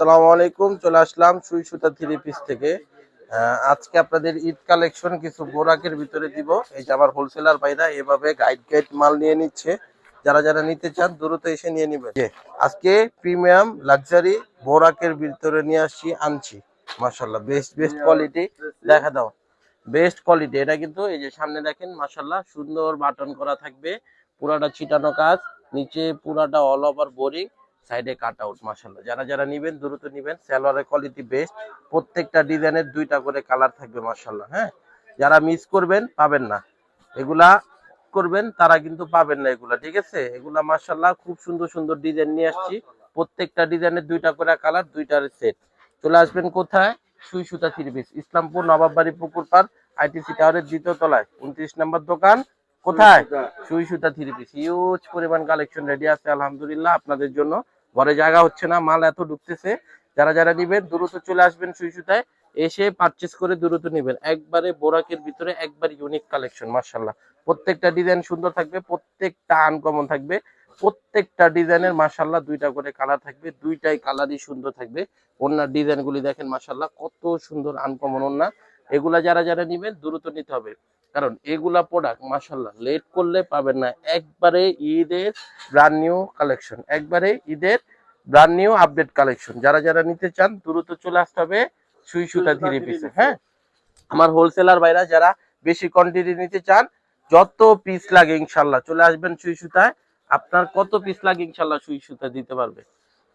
আসসালামু আলাইকুম, চলে আসলাম সুই সুতা থ্রি পিস থেকে। আজকে আপনাদের ঈদ কালেকশন কিছু বোরাকের ভিতরে দিব। এই যে আমার হোলসেলার ভাইরা এভাবে গাইড গাইড মাল নিয়ে নিচ্ছে। যারা যারা নিতে চান দ্রুত এসে নিয়ে নেবেন। আজকে প্রিমিয়াম লাক্সারি বোরাকের ভিতরে নিয়ে আনছি। মাশাআল্লাহ বেস্ট বেস্ট কোয়ালিটি। দেখা দাও, বেস্ট কোয়ালিটি। এটা কিন্তু এই যে সামনে দেখেন, মাশাআল্লাহ সুন্দর বাটন করা থাকবে, পুরাটা ছিটানো কাজ, নিচে পুরাটা অল ওভার বোরিং, সাইডে কাট আউট। মাশাআল্লাহ যারা যারা নিবেন দ্রুত নিবেন। সালোয়ারের কোয়ালিটি বেস্ট, প্রত্যেকটা ডিজাইনের দুইটা করে কালার থাকবে। মাশাআল্লাহ, হ্যাঁ, যারা মিস করবেন পাবেন না এগুলা, করবেন তারা কিন্তু পাবেন না এগুলা, ঠিক আছে। এগুলা মাশাআল্লাহ খুব সুন্দর সুন্দর ডিজাইন নিয়ে আসছি, প্রত্যেকটা ডিজাইনের দুইটা করে কালার, দুইটার সেট। চলে আসবেন কোথায়? সুই সুতা থ্রি পিস, ইসলামপুর নবাববাড়ি পুকুর পাড়, আইটিসি টাওয়ারের দ্বিতীয় তলায় 29 নম্বর দোকান। কোথায়? সুই সুতা থ্রি পিস। হিউজ পরিমাণ কালেকশন রেডি আছে আলহামদুলিল্লাহ আপনাদের জন্য। ঘরে জায়গা হচ্ছে না, মাল এত ঢুকতেছে। যারা যারা নিবেন দ্রুত চলে আসবেন সুই সুতায়, এসে পারচেস করে দ্রুত নিবেন। একবারে বোরাকের ভিতরে একবার ইউনিক কালেকশন। মাশাআল্লাহ প্রত্যেকটা ডিজাইন সুন্দর থাকবে, প্রত্যেকটা আনকমন থাকবে, প্রত্যেকটা ডিজাইনের মাশাআল্লাহ দুইটা করে কালার থাকবে, দুইটাই কালারই সুন্দর থাকবে। ওনার ডিজাইন গুলি দেখেন, মাশাআল্লাহ কত সুন্দর আনকমন ওনা। এগুলা যারা যারা নিবেন দ্রুত নিতে হবে, কারণ এগুলা প্রোডাক্ট মাশাআল্লাহ লেট করলে পাবেন না। একবারে ঈদের ব্র্যান্ড নিউ কালেকশন, একবারে ঈদের ব্র্যান্ড নিউ আপডেট কালেকশন। যারা যারা নিতে চান দ্রুত চলে আসতে হবে সুই সুতা থ্রি পিসে। হ্যাঁ, আমার হোলসেলার ভাইরা যারা বেশি কোয়ান্টিটি নিতে চান, যত পিস লাগে ইনশাল্লাহ চলে আসবেন সুই সুতায়। আপনার কত পিস লাগে ইনশাল্লাহ সুই সুতা দিতে পারবে।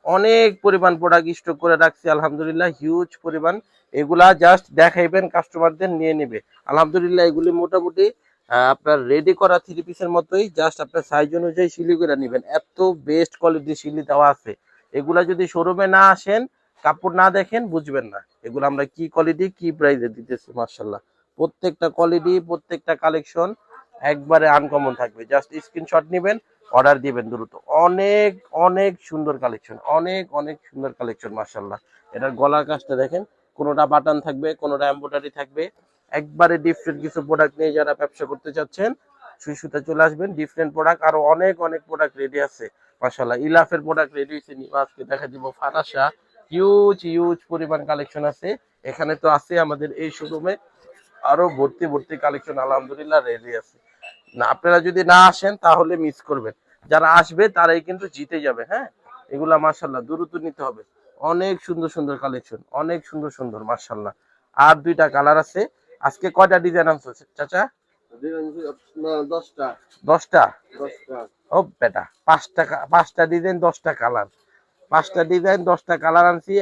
অনেক পরিমাণ প্রোডাক্ট স্টক করে রাখছি আলহামদুলিল্লাহ, হিউজ পরিমাণ। এগুলা জাস্ট দেখাইবেন, কাস্টমারদের নিয়ে নেবে আলহামদুলিল্লাহ। এগুলি মোটামুটি আপনার রেডি করা থ্রি পিসের মতোই, জাস্ট আপনার সাইজ অনুযায়ী সিলি করে নেবেন। এত বেস্ট কোয়ালিটি সিলি দেওয়া আছে। এগুলা যদি শোরুমে না আসেন, কাপড় না দেখেন, বুঝবেন না এগুলো আমরা কি কোয়ালিটি কি প্রাইসে দিতেছি। মার্শাল্লাহ প্রত্যেকটা কোয়ালিটি, প্রত্যেকটা কালেকশন একবারে আনকমন থাকবে। জাস্ট স্ক্রিনশট নেবেন, অর্ডার দিবেন দ্রুত। অনেক অনেক সুন্দর কালেকশন, অনেক অনেক সুন্দর কালেকশন। মাশাআল্লাহ এটার গলার কাজটা দেখেন, কোনোটা বাটন থাকবে, কোনোটা এমব্রয়ডারি থাকবে। একবারে ডিফারেন্ট কিছু প্রোডাক্ট নিয়ে যারা ব্যবসা করতে চাচ্ছেন সুই সুতা চলে আসবেন। ডিফারেন্ট প্রোডাক্ট আরো অনেক অনেক প্রোডাক্ট রেডি আছে। মাশাআল্লাহ ইলাফের প্রোডাক্ট রেডি হয়েছে, আজকে দেখা দিব ফারাসা। হিউজ হিউজ পরিমাণ কালেকশন আছে এখানে, তো আছে আমাদের এই শোরুমে আরো ভর্তি ভর্তি কালেকশন আলহামদুলিল্লাহ রেডি আছে। না, আপনারা যদি না আসেন তাহলে মিস করবেন। যারা আসবে তারাই কিন্তু জিতে যাবে। হ্যাঁ, এগুলা মাশাআল্লাহ দ্রুত নিতে হবে। অনেক সুন্দর সুন্দর কালেকশন, অনেক সুন্দর সুন্দর মাশাআল্লাহ। আর দুইটা কালার আছে। আজকে কয়টা ডিজাইন আনছো চাচা? 10টা। 10টা? ও বেটা, 5টা ডিজাইন 10টা কালার, 5টা ডিজাইন 10টা কালার আনছি।